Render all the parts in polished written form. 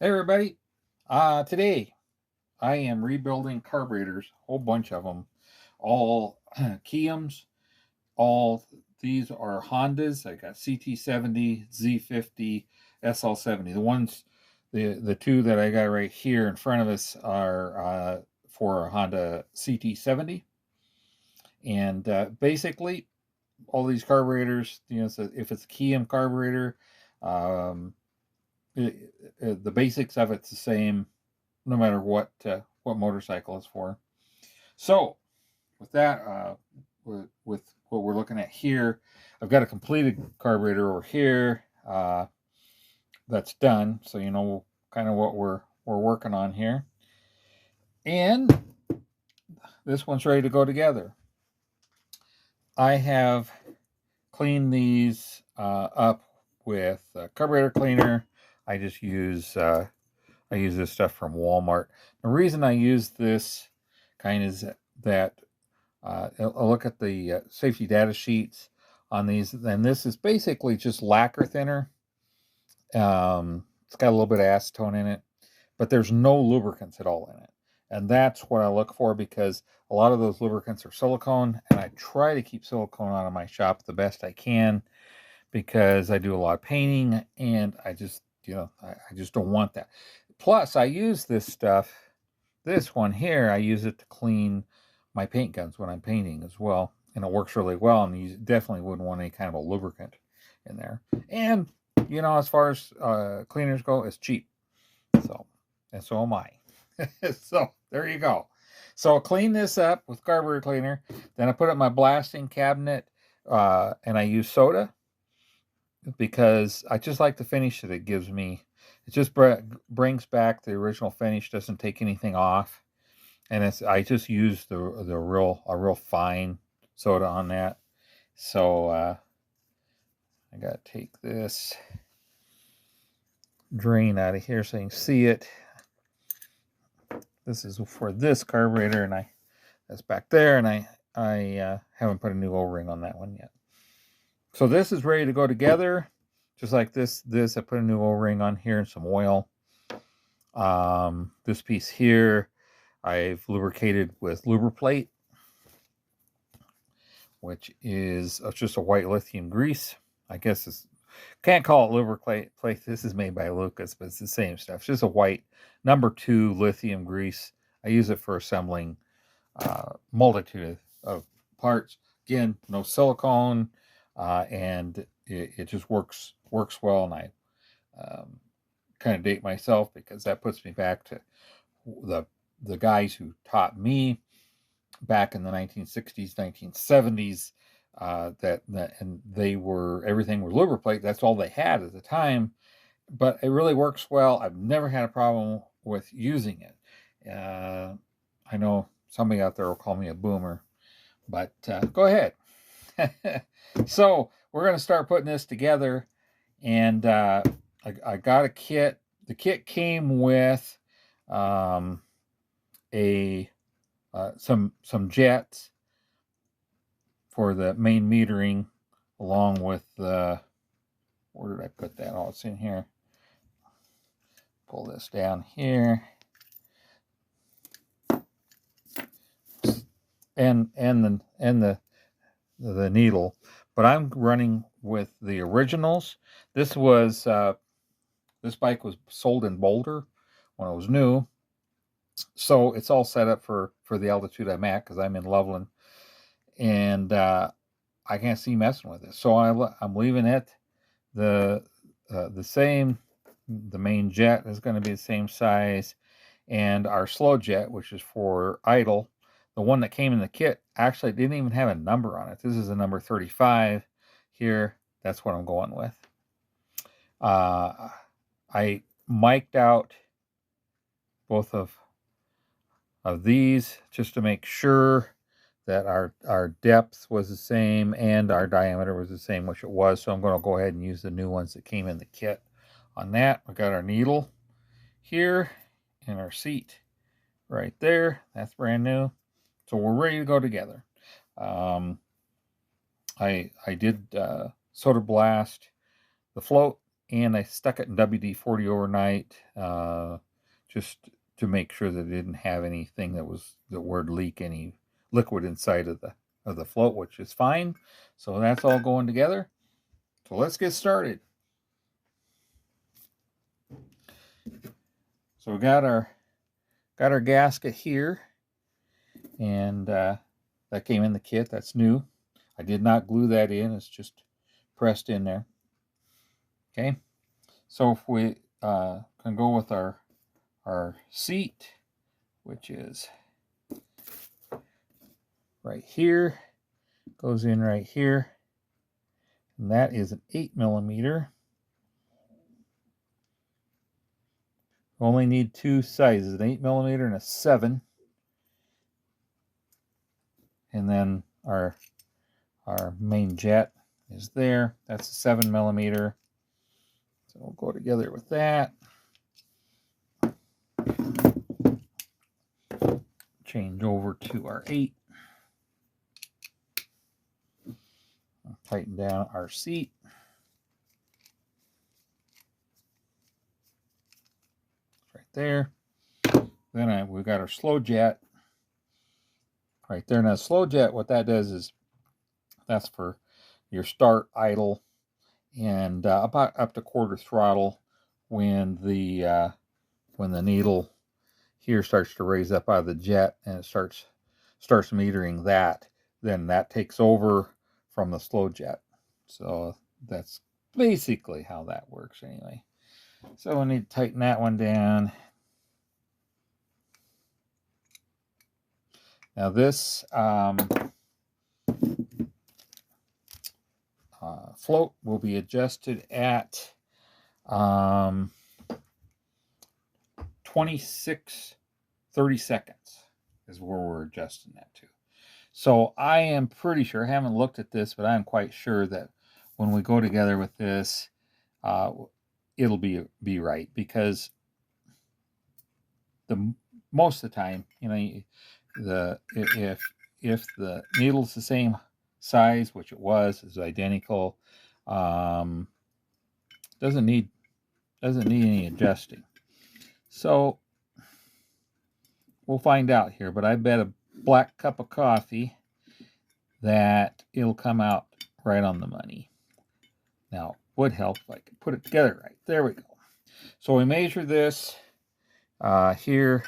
Hey everybody, today I am rebuilding carburetors, a whole bunch of them, all Keihin's, all these are Hondas. I got CT70, Z50, Sl70. The ones, the two that I got right here in front of us are for a Honda CT70. And basically, all these carburetors, so if it's a Keihin carburetor, um, the basics of it's the same no matter what motorcycle it's for. So with that, with what we're looking at here, I've got a completed carburetor over here that's done. So you know kind of what we're working on here, and this one's ready to go together. I have cleaned these up with a carburetor cleaner. I just use I use this stuff from Walmart. The reason I use this kind is that I'll look at the safety data sheets on these, and this is basically just lacquer thinner. It's got a little bit of acetone in it, but there's no lubricants at all in it. And that's what I look for, because a lot of those lubricants are silicone, and I try to keep silicone out of my shop the best I can because I do a lot of painting, and I just, I just don't want that. Plus, I use this stuff, this one here, I use it to clean my paint guns when I'm painting as well, and it works really well, and you definitely wouldn't want any kind of a lubricant in there. And, as far as cleaners go, it's cheap. So, and so am I. So, there you go. So, I'll clean this up with carburetor cleaner, then I put it in my blasting cabinet, and I use soda, because I just like the finish that it gives me. It just brings back the original finish, doesn't take anything off, and I just use a real fine soda on that. So I gotta take this drain out of here so you can see it. This is for this carburetor, and that's back there, and I haven't put a new O-ring on that one yet. So this is ready to go together. Just like this, I put a new O-ring on here and some oil. This piece here, I've lubricated with Lubriplate, which is just a white lithium grease. I guess it's, can't call it Lubriplate. This is made by Lucas, but it's the same stuff. It's just a white #2 lithium grease. I use it for assembling multitude of parts. Again, no silicone, and it just works well. And I kind of date myself because that puts me back to the guys who taught me back in the 1960s, 1970s. And they were, everything was Lubriplate. That's all they had at the time, but it really works well. I've never had a problem with using it. I know somebody out there will call me a boomer, but go ahead. So we're going to start putting this together, and I got a kit. The kit came with some jets for the main metering, along with the, where did I put that? Oh, it's in here. Pull this down here, and the needle. But I'm running with the originals. This bike was sold in Boulder when it was new, so it's all set up for the altitude I'm at, because I'm in Loveland, and I can't see messing with it. So I'm leaving it the same. The main jet is going to be the same size, and our slow jet, which is for idle, the one that came in the kit, actually didn't even have a number on it. This is a number 35 here. That's what I'm going with. I mic'd out both of these just to make sure that our depth was the same and our diameter was the same, which it was. So I'm going to go ahead and use the new ones that came in the kit on that. We got our needle here and our seat right there. That's brand new. So we're ready to go together. I did soda blast the float and I stuck it in WD-40 overnight, just to make sure that it didn't have anything that would leak any liquid inside of the float, which is fine. So that's all going together. So let's get started. So we got our gasket here, and that came in the kit. That's new. I did not glue that in. It's just pressed in there. Okay. So if we can go with our seat, which is right here, goes in right here, and that is an 8mm. We only need two sizes, an 8mm and a 7. And then our main jet is there. That's a 7mm. So we'll go together with that. Change over to our 8. Tighten down our seat. Right there. Then we've got our slow jet right there. Now, slow jet, what that does is that's for your start, idle, and about up to quarter throttle. When the needle here starts to raise up out of the jet and it starts metering that, then that takes over from the slow jet. So that's basically how that works anyway. So we need to tighten that one down. Now this float will be adjusted at 26-30 seconds is where we're adjusting that to. So I am pretty sure, I haven't looked at this, but I'm quite sure that when we go together with this, it'll be right, because most of the time, you know, if the needle's the same size, which it was, is identical, doesn't need any adjusting. So we'll find out here, but I bet a black cup of coffee that it'll come out right on the money. Now, would help if I could put it together right. There we go. So we measure this here,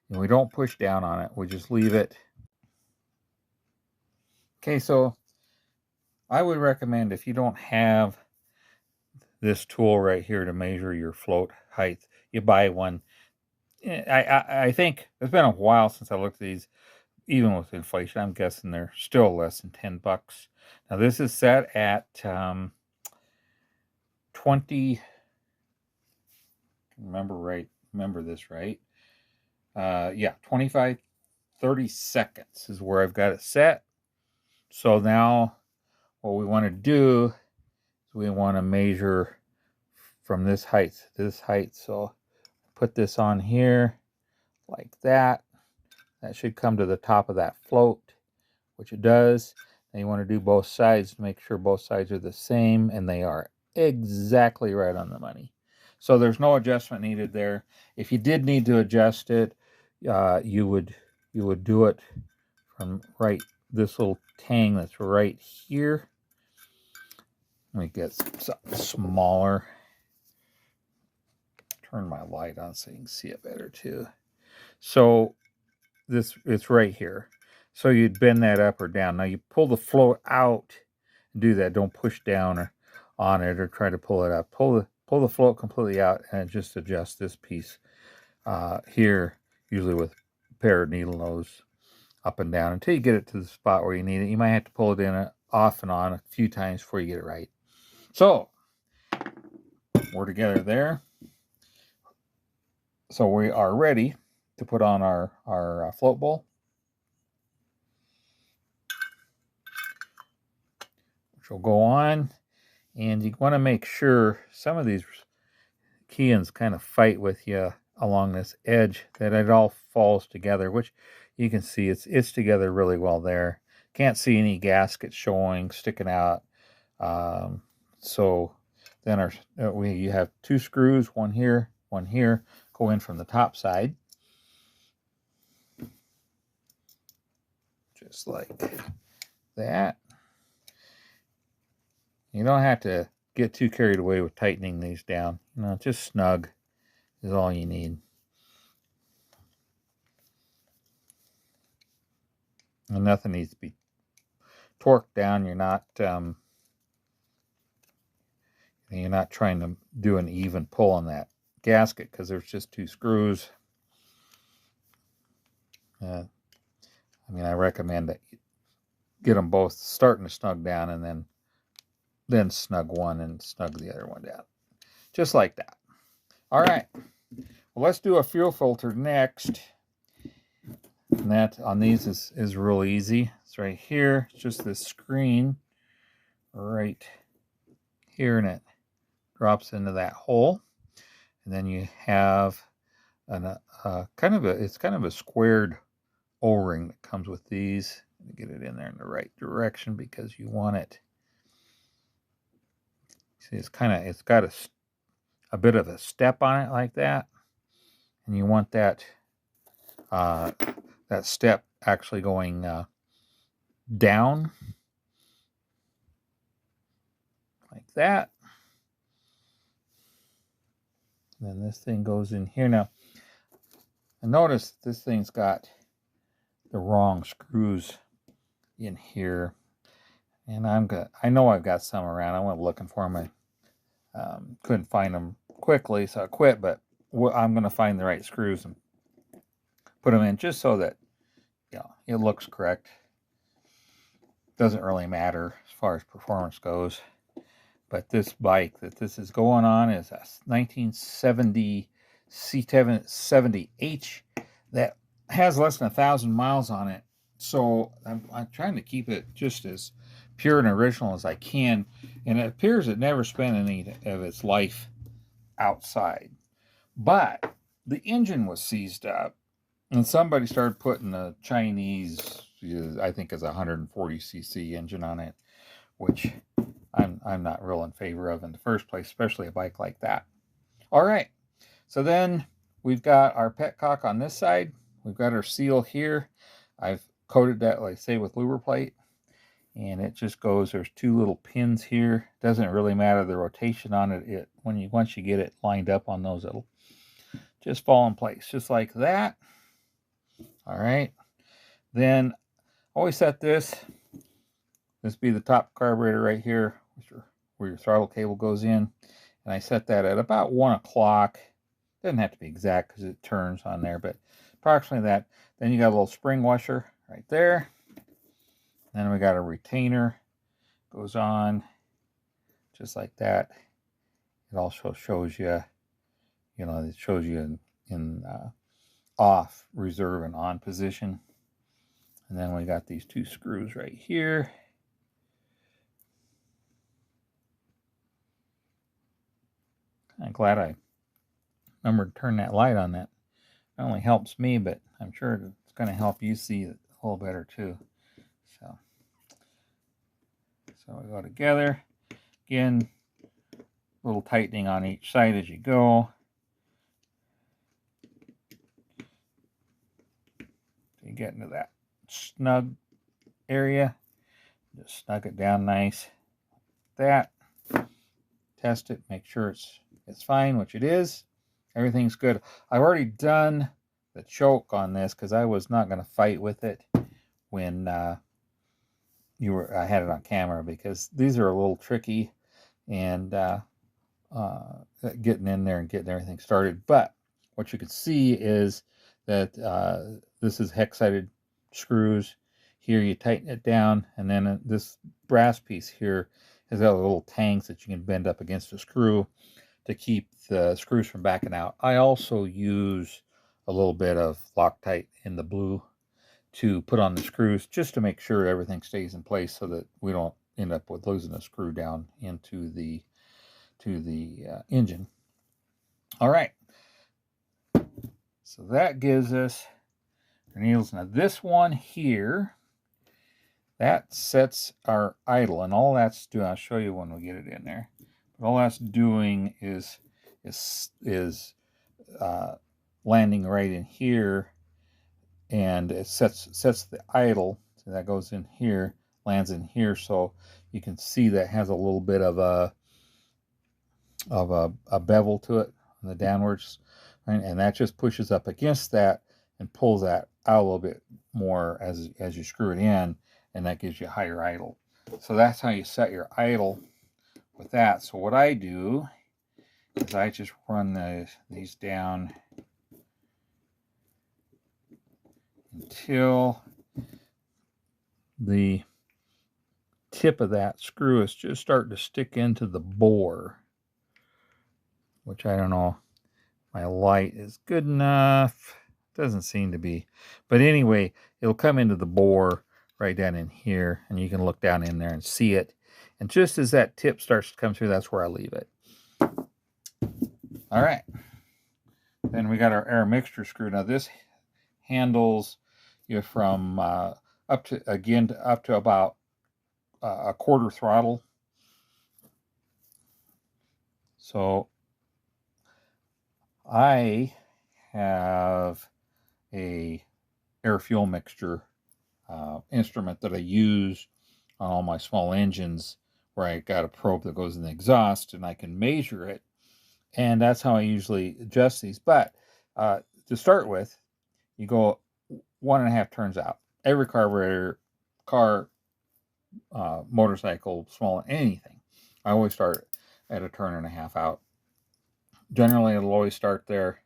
and we don't push down on it. We just leave it. Okay, so I would recommend, if you don't have this tool right here to measure your float height, you buy one. I think it's been a while since I looked at these. Even with inflation, I'm guessing they're still less than $10. Now this is set at 20. Remember this right? Yeah, 25-30 seconds is where I've got it set. So now what we want to do is we want to measure from this height to this height. So put this on here like that. That should come to the top of that float, which it does. And you want to do both sides to make sure both sides are the same, and they are exactly right on the money. So there's no adjustment needed there. If you did need to adjust it, you would do it from right this little tang that's right here. Let me get something smaller. Turn my light on so you can see it better too. So it's right here. So you'd bend that up or down. Now you pull the float out and do that. Don't push down on it or try to pull it up. Pull the float completely out and just adjust this piece here, usually with a pair of needle nose, up and down until you get it to the spot where you need it. You might have to pull it in off and on a few times before you get it right. So we're together there. So we are ready to put on our float bowl, which will go on. And you want to make sure some of these Keihins kind of fight with you along this edge, that it all falls together, which you can see it's together really well there. Can't see any gaskets sticking out. So Then you have 2 screws, one here, go in from the top side. Just like that. You don't have to get too carried away with tightening these down. Just snug is all you need. And nothing needs to be torqued down. You're not trying to do an even pull on that gasket because there's just 2 screws. I recommend that you get them both starting to snug down, and then snug one and snug the other one down, just like that. All right, well, let's do a fuel filter next. And that on these is real easy. It's right here. It's just this screen right here, and it drops into that hole. And then you have it's kind of a squared O-ring that comes with these. Get it in there in the right direction because you want it. See, it's got a bit of a step on it like that, and you want that that step actually going down like that. And then this thing goes in here. Now, I notice this thing's got the wrong screws in here, and I know I've got some around. I went looking for them. I couldn't find them quickly, so I quit, but I'm going to find the right screws and put them in just so that it looks correct. Doesn't really matter as far as performance goes. But this bike that this is going on is a 1970 C70H that has less than 1,000 miles on it. So I'm trying to keep it just as pure and original as I can. And it appears it never spent any of its life outside. But the engine was seized up, and somebody started putting a Chinese, I think is a 140cc engine on it, which I'm not real in favor of in the first place, especially a bike like that. All right, so then we've got our Petcock on this side. We've got our seal here. I've coated that, like I say, with Lubriplate, and it just goes. There's 2 little pins here. Doesn't really matter the rotation on it. Once you get it lined up on those, it'll just fall in place, just like that. All right. Then always set this be the top carburetor right here, where your throttle cable goes in. And I set that at about 1 o'clock. Doesn't have to be exact because it turns on there, but approximately that. Then you got a little spring washer right there. Then we got a retainer. Goes on just like that. It also shows you, it shows you in off, reserve, and on position. And then we got these 2 screws right here. I'm glad I remembered to turn that light on. That not only helps me, but I'm sure it's going to help you see it a little better too. So we go together. Again, a little tightening on each side as you go. You get into that snug area. Just snug it down nice. Like that. Test it. Make sure it's fine, which it is. Everything's good. I've already done the choke on this because I was not going to fight with it when I had it on camera, because these are a little tricky and getting in there and getting everything started. But what you can see is that this is hex-sided screws. Here you tighten it down, and then this brass piece here has got little tangs that you can bend up against a screw to keep the screws from backing out. I also use a little bit of Loctite in the blue to put on the screws, just to make sure everything stays in place so that we don't end up with losing a screw down into the engine. All right, so that gives us our needles. Now this one here, that sets our idle, and all that's doing, I'll show you when we get it in there, But all that's doing is landing right in here, and it sets the idle. So that goes in here, lands in here. So you can see that has a little bit of a bevel to it on the downwards, right? And that just pushes up against that and pulls that out a little bit more as you screw it in, and that gives you a higher idle. So that's how you set your idle with that. So what I do is I just run these down until the tip of that screw is just starting to stick into the bore, which I don't know, my light is good enough. Doesn't seem to be. But anyway, it'll come into the bore right down in here, and you can look down in there and see it. And just as that tip starts to come through, that's where I leave it. All right. Then we got our air mixture screw. Now this handles you from up to about a quarter throttle. So I have a air fuel mixture instrument that I use on all my small engines, where I got a probe that goes in the exhaust and I can measure it, and that's how I usually adjust these. But to start with, you go 1.5 turns out. Every carburetor, car, motorcycle, small, anything, I always start at 1.5 turns out. Generally, it'll always start there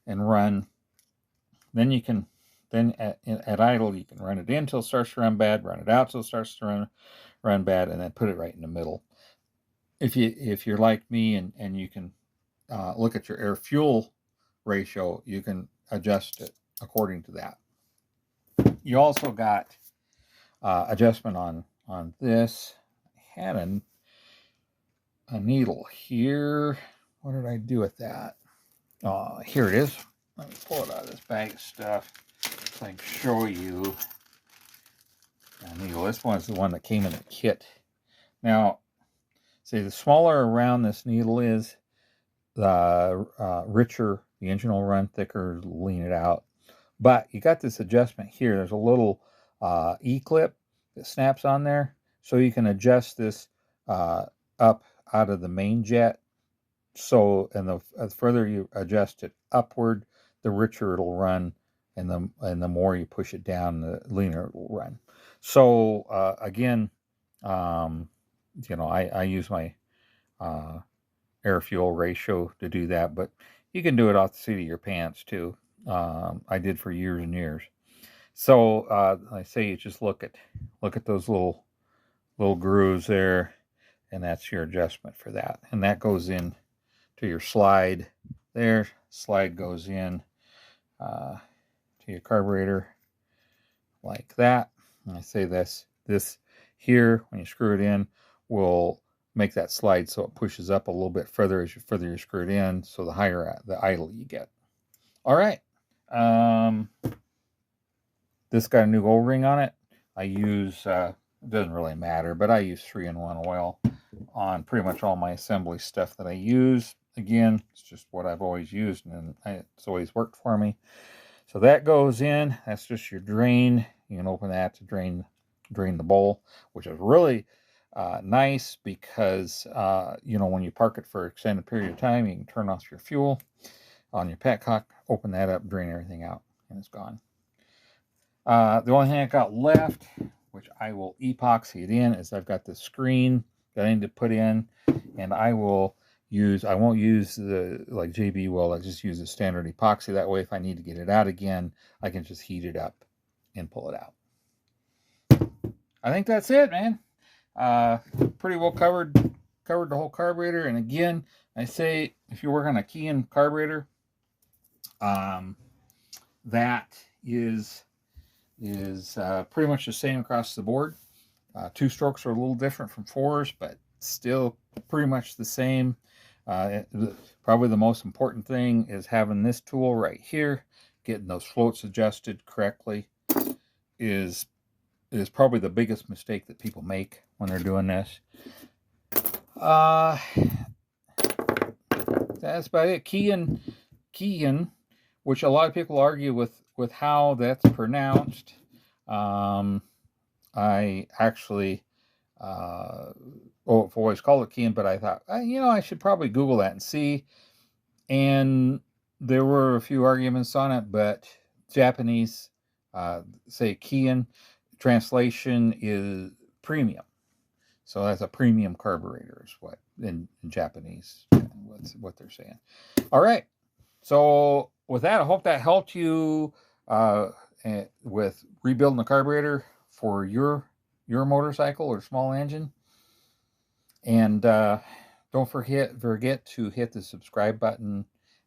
and run. Then you can, at idle, you can run it in until it starts to run bad, run it out until it starts to run bad, and then put it right in the middle. If you're like me and you can look at your air fuel ratio, you can adjust it according to that. You also got adjustment on this. I had a needle here. What did I do with that? Here it is. Let me pull it out of this bag of stuff so I can show you the needle. This one's the one that came in the kit. Now, see, the smaller around this needle is, the richer the engine will run, thicker, lean it out. But you got this adjustment here. There's a little E-clip that snaps on there, so you can adjust this up out of the main jet. So, and the further you adjust it upward, the richer it'll run, and the more you push it down, the leaner it will run. So again, I use my air fuel ratio to do that, but you can do it off the seat of your pants too. I did for years and years. So I say you just look at those little grooves there, and that's your adjustment for that. And that goes in to your slide there. Slide goes in to your carburetor like that. And I say this here, when you screw it in, will make that slide so it pushes up a little bit further as you screw it in, so the higher the idle you get. All right. This got a new O-ring on it. I use, it doesn't really matter, but I use 3-in-1 oil on pretty much all my assembly stuff that I use. Again, it's just what I've always used, and it's always worked for me. So that goes in. That's just your drain. You can open that to drain the bowl, which is really nice because when you park it for an extended period of time, you can turn off your fuel on your Petcock, open that up, drain everything out, and it's gone. The only thing I got left, which I will epoxy it in, is I've got the screen that I need to put in, and I won't use the like JB will. I just use a standard epoxy. That way, if I need to get it out again, I can just heat it up and pull it out. I think that's it, man. Pretty well covered the whole carburetor. And again, I say if you work on a Keihin carburetor, that is pretty much the same across the board. 2 strokes are a little different from 4s, but still pretty much the same. Probably the most important thing is having this tool right here, getting those floats adjusted correctly is probably the biggest mistake that people make when they're doing this. That's about it. Keihin, which a lot of people argue with how that's pronounced. I actually I've always called it Keihin, but I thought, I should probably Google that and see. And there were a few arguments on it, but Japanese say Keihin. Translation is premium. So that's a premium carburetor is what in Japanese, what they're saying. All right. So with that, I hope that helped you with rebuilding the carburetor for your motorcycle or small engine. And don't forget to hit the subscribe button,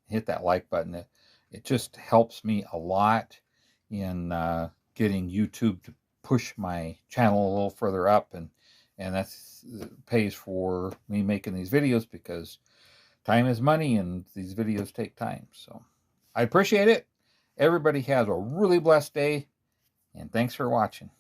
hit that like button. It just helps me a lot in getting YouTube to push my channel a little further up, and that's pays for me making these videos, because time is money and these videos take time. So I appreciate it. Everybody has a really blessed day, and thanks for watching.